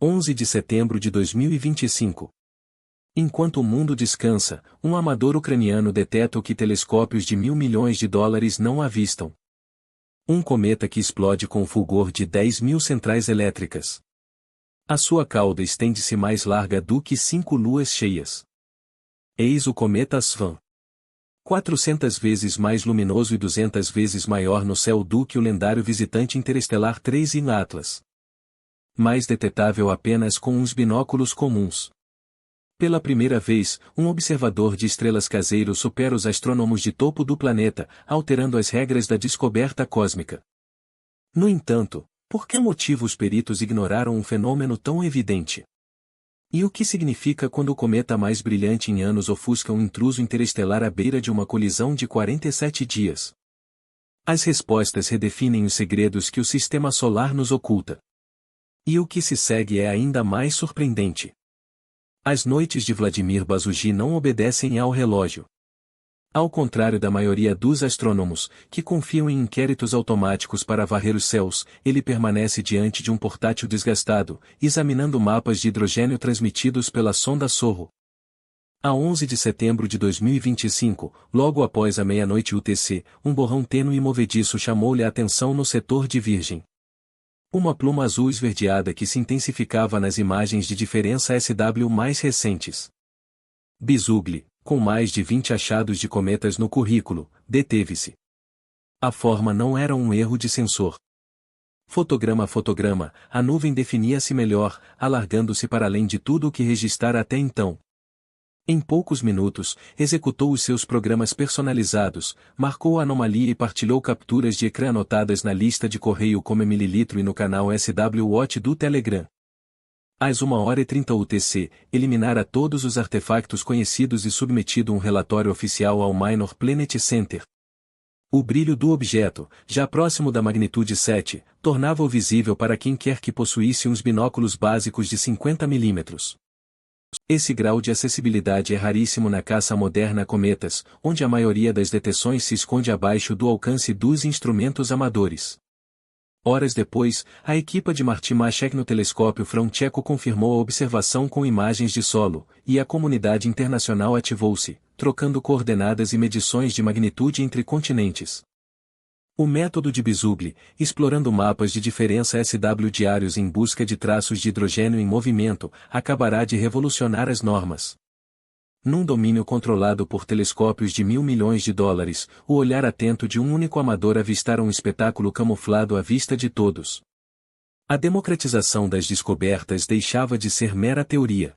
11 de setembro de 2025. Enquanto o mundo descansa, um amador ucraniano detecta o que telescópios de $1.000 milhões não avistam. Um cometa que explode com o fulgor de 10.000 centrais elétricas. A sua cauda estende-se mais larga do que 5 luas cheias. Eis o cometa Svan. 400 vezes mais luminoso e 200 vezes maior no céu do que o lendário visitante interestelar 3 em Atlas. Mais detetável apenas com uns binóculos comuns. Pela primeira vez, um observador de estrelas caseiro supera os astrônomos de topo do planeta, alterando as regras da descoberta cósmica. No entanto, por que motivo os peritos ignoraram um fenômeno tão evidente? E o que significa quando o cometa mais brilhante em anos ofusca um intruso interestelar à beira de uma colisão de 47 dias? As respostas redefinem os segredos que o sistema solar nos oculta. E o que se segue é ainda mais surpreendente. As noites de Vladimir Bazugin não obedecem ao relógio. Ao contrário da maioria dos astrônomos, que confiam em inquéritos automáticos para varrer os céus, ele permanece diante de um portátil desgastado, examinando mapas de hidrogênio transmitidos pela sonda Sorro. A 11 de setembro de 2025, logo após a meia-noite UTC, um borrão tênue e movediço chamou-lhe a atenção no setor de Virgem. Uma pluma azul esverdeada que se intensificava nas imagens de diferença SW mais recentes. Bizugli, com mais de 20 achados de cometas no currículo, deteve-se. A forma não era um erro de sensor. Fotograma a fotograma, a nuvem definia-se melhor, alargando-se para além de tudo o que registrara até então. Em poucos minutos, executou os seus programas personalizados, marcou a anomalia e partilhou capturas de ecrã anotadas na lista de correio como mililitro e no canal SW Watch do Telegram. Às 1h30 UTC, eliminara todos os artefactos conhecidos e submetido um relatório oficial ao Minor Planet Center. O brilho do objeto, já próximo da magnitude 7, tornava-o visível para quem quer que possuísse uns binóculos básicos de 50 mm. Esse grau de acessibilidade é raríssimo na caça moderna a cometas, onde a maioria das detecções se esconde abaixo do alcance dos instrumentos amadores. Horas depois, a equipa de Martin Machek no telescópio Froncheco confirmou a observação com imagens de solo, e a comunidade internacional ativou-se, trocando coordenadas e medições de magnitude entre continentes. O método de Bizugli, explorando mapas de diferença SW diários em busca de traços de hidrogênio em movimento, acabará de revolucionar as normas. Num domínio controlado por telescópios de $1.000 milhões, o olhar atento de um único amador avistara um espetáculo camuflado à vista de todos. A democratização das descobertas deixava de ser mera teoria.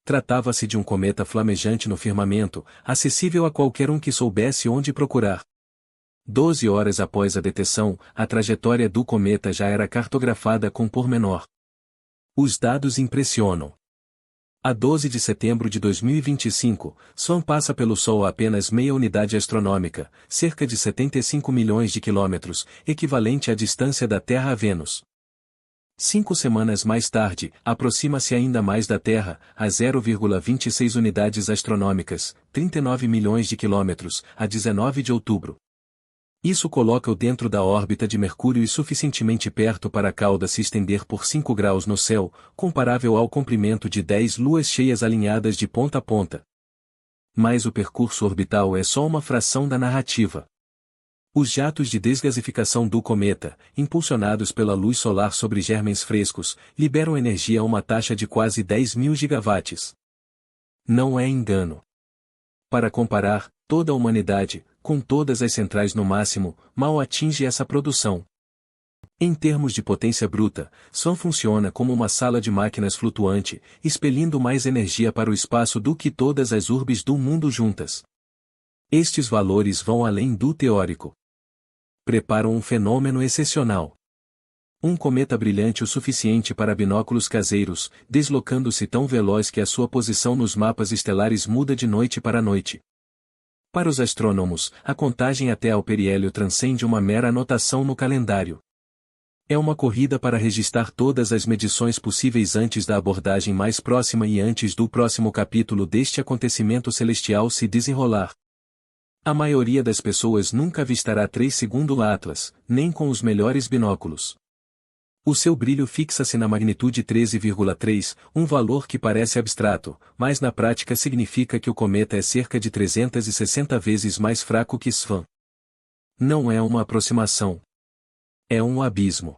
Tratava-se de um cometa flamejante no firmamento, acessível a qualquer um que soubesse onde procurar. 12 horas após a detecção, a trajetória do cometa já era cartografada com pormenor. Os dados impressionam. A 12 de setembro de 2025, Swan passa pelo Sol a apenas meia unidade astronômica, cerca de 75 milhões de quilômetros, equivalente à distância da Terra a Vênus. 5 semanas mais tarde, aproxima-se ainda mais da Terra, a 0,26 unidades astronômicas, 39 milhões de quilômetros, a 19 de outubro. Isso coloca-o dentro da órbita de Mercúrio e suficientemente perto para a cauda se estender por 5 graus no céu, comparável ao comprimento de 10 luas cheias alinhadas de ponta a ponta. Mas o percurso orbital é só uma fração da narrativa. Os jatos de desgasificação do cometa, impulsionados pela luz solar sobre gérmens frescos, liberam energia a uma taxa de quase 10.000 gigawatts. Não é engano. Para comparar, toda a humanidade, com todas as centrais no máximo, mal atinge essa produção. Em termos de potência bruta, Swan funciona como uma sala de máquinas flutuante, expelindo mais energia para o espaço do que todas as urbes do mundo juntas. Estes valores vão além do teórico. Preparam um fenômeno excepcional. Um cometa brilhante o suficiente para binóculos caseiros, deslocando-se tão veloz que a sua posição nos mapas estelares muda de noite para noite. Para os astrônomos, a contagem até ao periélio transcende uma mera anotação no calendário. É uma corrida para registrar todas as medições possíveis antes da abordagem mais próxima e antes do próximo capítulo deste acontecimento celestial se desenrolar. A maioria das pessoas nunca avistará 3 segundo Atlas, nem com os melhores binóculos. O seu brilho fixa-se na magnitude 13,3, um valor que parece abstrato, mas na prática significa que o cometa é cerca de 360 vezes mais fraco que Svan. Não é uma aproximação. É um abismo.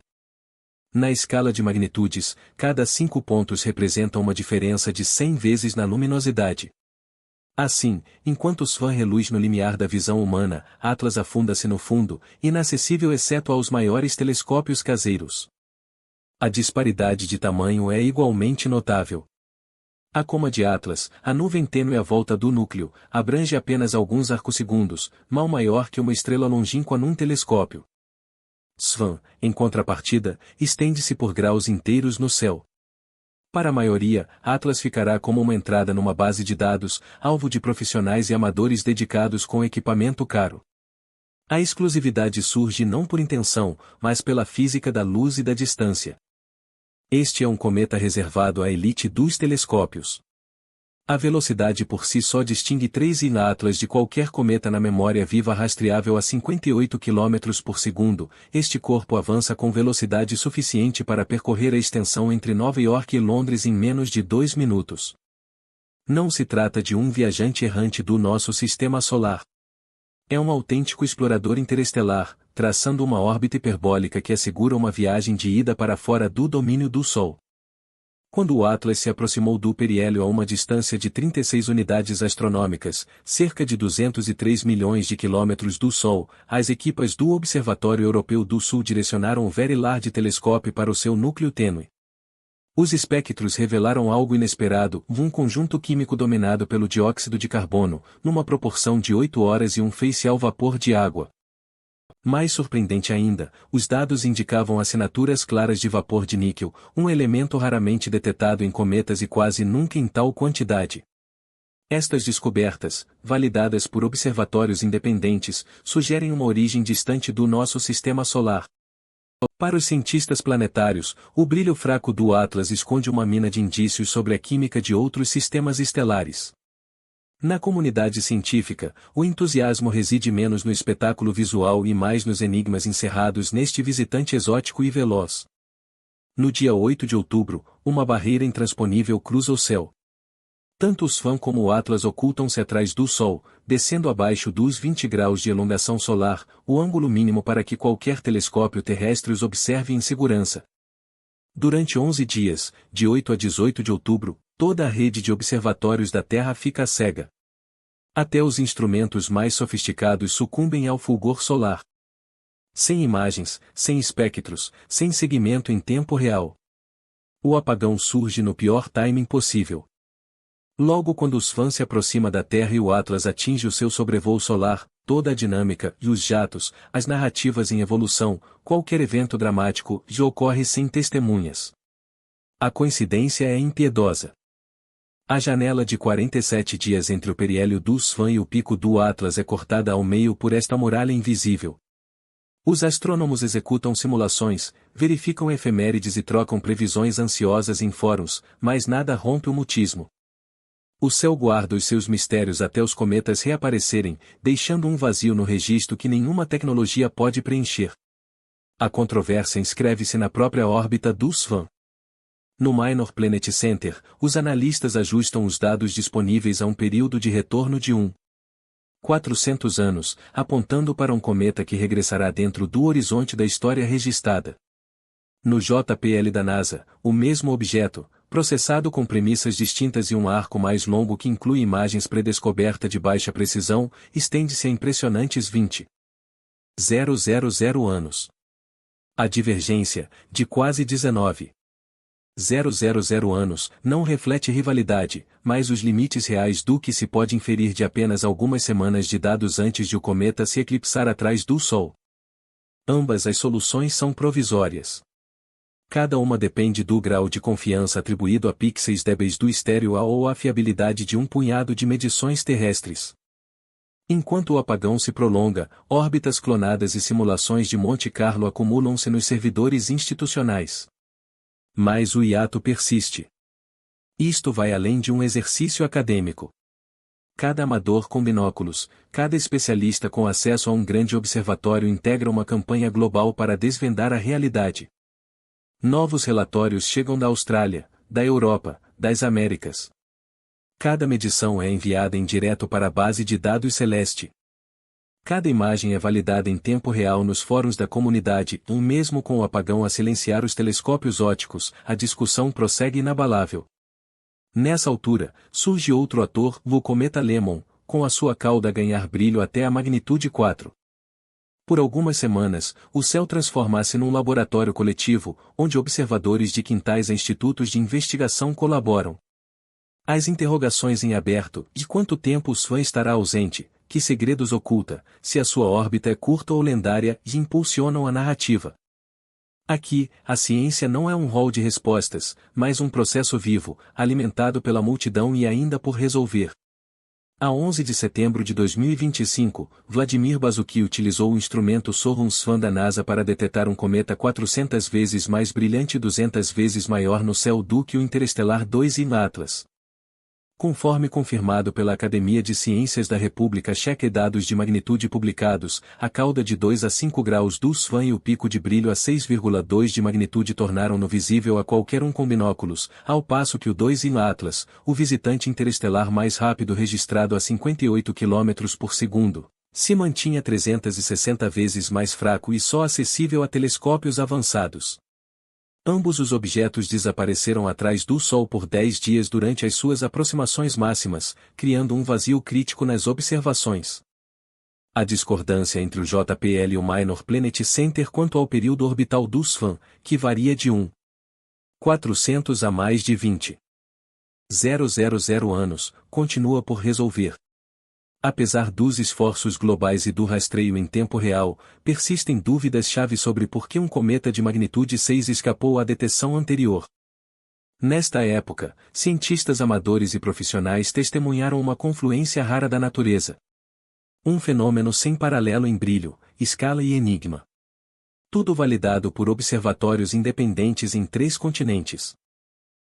Na escala de magnitudes, cada 5 pontos representam uma diferença de 100 vezes na luminosidade. Assim, enquanto Svan reluz no limiar da visão humana, Atlas afunda-se no fundo, inacessível exceto aos maiores telescópios caseiros. A disparidade de tamanho é igualmente notável. A coma de Atlas, a nuvem tênue à volta do núcleo, abrange apenas alguns arcosegundos, mal maior que uma estrela longínqua num telescópio. Svan, em contrapartida, estende-se por graus inteiros no céu. Para a maioria, Atlas ficará como uma entrada numa base de dados, alvo de profissionais e amadores dedicados com equipamento caro. A exclusividade surge não por intenção, mas pela física da luz e da distância. Este é um cometa reservado à elite dos telescópios. A velocidade por si só distingue 3 Atlas de qualquer cometa na memória viva rastreável a 58 km por segundo. Este corpo avança com velocidade suficiente para percorrer a extensão entre Nova York e Londres em menos de 2 minutos. Não se trata de um viajante errante do nosso sistema solar. É um autêntico explorador interestelar, traçando uma órbita hiperbólica que assegura uma viagem de ida para fora do domínio do Sol. Quando o Atlas se aproximou do periélio a uma distância de 36 unidades astronômicas, cerca de 203 milhões de quilômetros do Sol, as equipas do Observatório Europeu do Sul direcionaram o Very Large Telescope para o seu núcleo tênue. Os espectros revelaram algo inesperado, um conjunto químico dominado pelo dióxido de carbono, numa proporção de 8 horas e um facial vapor de água. Mais surpreendente ainda, os dados indicavam assinaturas claras de vapor de níquel, um elemento raramente detetado em cometas e quase nunca em tal quantidade. Estas descobertas, validadas por observatórios independentes, sugerem uma origem distante do nosso sistema solar. Para os cientistas planetários, o brilho fraco do Atlas esconde uma mina de indícios sobre a química de outros sistemas estelares. Na comunidade científica, o entusiasmo reside menos no espetáculo visual e mais nos enigmas encerrados neste visitante exótico e veloz. No dia 8 de outubro, uma barreira intransponível cruza o céu. Tanto o Svan como o Atlas ocultam-se atrás do Sol, descendo abaixo dos 20 graus de elongação solar, o ângulo mínimo para que qualquer telescópio terrestre os observe em segurança. Durante 11 dias, de 8 a 18 de outubro, toda a rede de observatórios da Terra fica cega. Até os instrumentos mais sofisticados sucumbem ao fulgor solar. Sem imagens, sem espectros, sem segmento em tempo real. O apagão surge no pior timing possível. Logo quando o Svan se aproxima da Terra e o Atlas atinge o seu sobrevoo solar, toda a dinâmica e os jatos, as narrativas em evolução, qualquer evento dramático, já ocorre sem testemunhas. A coincidência é impiedosa. A janela de 47 dias entre o periélio do Svan e o pico do Atlas é cortada ao meio por esta muralha invisível. Os astrônomos executam simulações, verificam efemérides e trocam previsões ansiosas em fóruns, mas nada rompe o mutismo. O céu guarda os seus mistérios até os cometas reaparecerem, deixando um vazio no registro que nenhuma tecnologia pode preencher. A controvérsia inscreve-se na própria órbita do Svan. No Minor Planet Center, os analistas ajustam os dados disponíveis a um período de retorno de 400 anos, apontando para um cometa que regressará dentro do horizonte da história registrada. No JPL da NASA, o mesmo objeto, processado com premissas distintas e um arco mais longo que inclui imagens predescoberta de baixa precisão, estende-se a impressionantes 20.000 anos. A divergência, de quase 19.000 anos, não reflete rivalidade, mas os limites reais do que se pode inferir de apenas algumas semanas de dados antes de o cometa se eclipsar atrás do Sol. Ambas as soluções são provisórias. Cada uma depende do grau de confiança atribuído a pixels débeis do estéreo ou à fiabilidade de um punhado de medições terrestres. Enquanto o apagão se prolonga, órbitas clonadas e simulações de Monte Carlo acumulam-se nos servidores institucionais. Mas o hiato persiste. Isto vai além de um exercício acadêmico. Cada amador com binóculos, cada especialista com acesso a um grande observatório integra uma campanha global para desvendar a realidade. Novos relatórios chegam da Austrália, da Europa, das Américas. Cada medição é enviada em direto para a base de dados Celeste. Cada imagem é validada em tempo real nos fóruns da comunidade, mesmo com o apagão a silenciar os telescópios ópticos, a discussão prossegue inabalável. Nessa altura, surge outro ator, o cometa Lemon, com a sua cauda a ganhar brilho até a magnitude 4. Por algumas semanas, o céu transforma-se num laboratório coletivo, onde observadores de quintais e institutos de investigação colaboram. As interrogações em aberto: de quanto tempo o SWAN estará ausente, que segredos oculta, se a sua órbita é curta ou lendária, e impulsionam a narrativa. Aqui, a ciência não é um rol de respostas, mas um processo vivo, alimentado pela multidão e ainda por resolver. A 11 de setembro de 2025, Vladimir Bazuki utilizou o instrumento Sohun-SWAN da NASA para detectar um cometa 400 vezes mais brilhante e 200 vezes maior no céu do que o Interestelar 2I Atlas. Conforme confirmado pela Academia de Ciências da República Checa e dados de magnitude publicados, a cauda de 2 a 5 graus do SWAN e o pico de brilho a 6,2 de magnitude tornaram-no visível a qualquer um com binóculos, ao passo que o 2I Atlas, o visitante interestelar mais rápido registrado a 58 km por segundo, se mantinha 360 vezes mais fraco e só acessível a telescópios avançados. Ambos os objetos desapareceram atrás do Sol por 10 dias durante as suas aproximações máximas, criando um vazio crítico nas observações. A discordância entre o JPL e o Minor Planet Center quanto ao período orbital do SWAN, que varia de 1.400 a mais de 20.000 anos, continua por resolver. Apesar dos esforços globais e do rastreio em tempo real, persistem dúvidas-chave sobre por que um cometa de magnitude 6 escapou à detecção anterior. Nesta época, cientistas amadores e profissionais testemunharam uma confluência rara da natureza. Um fenômeno sem paralelo em brilho, escala e enigma. Tudo validado por observatórios independentes em 3 continentes.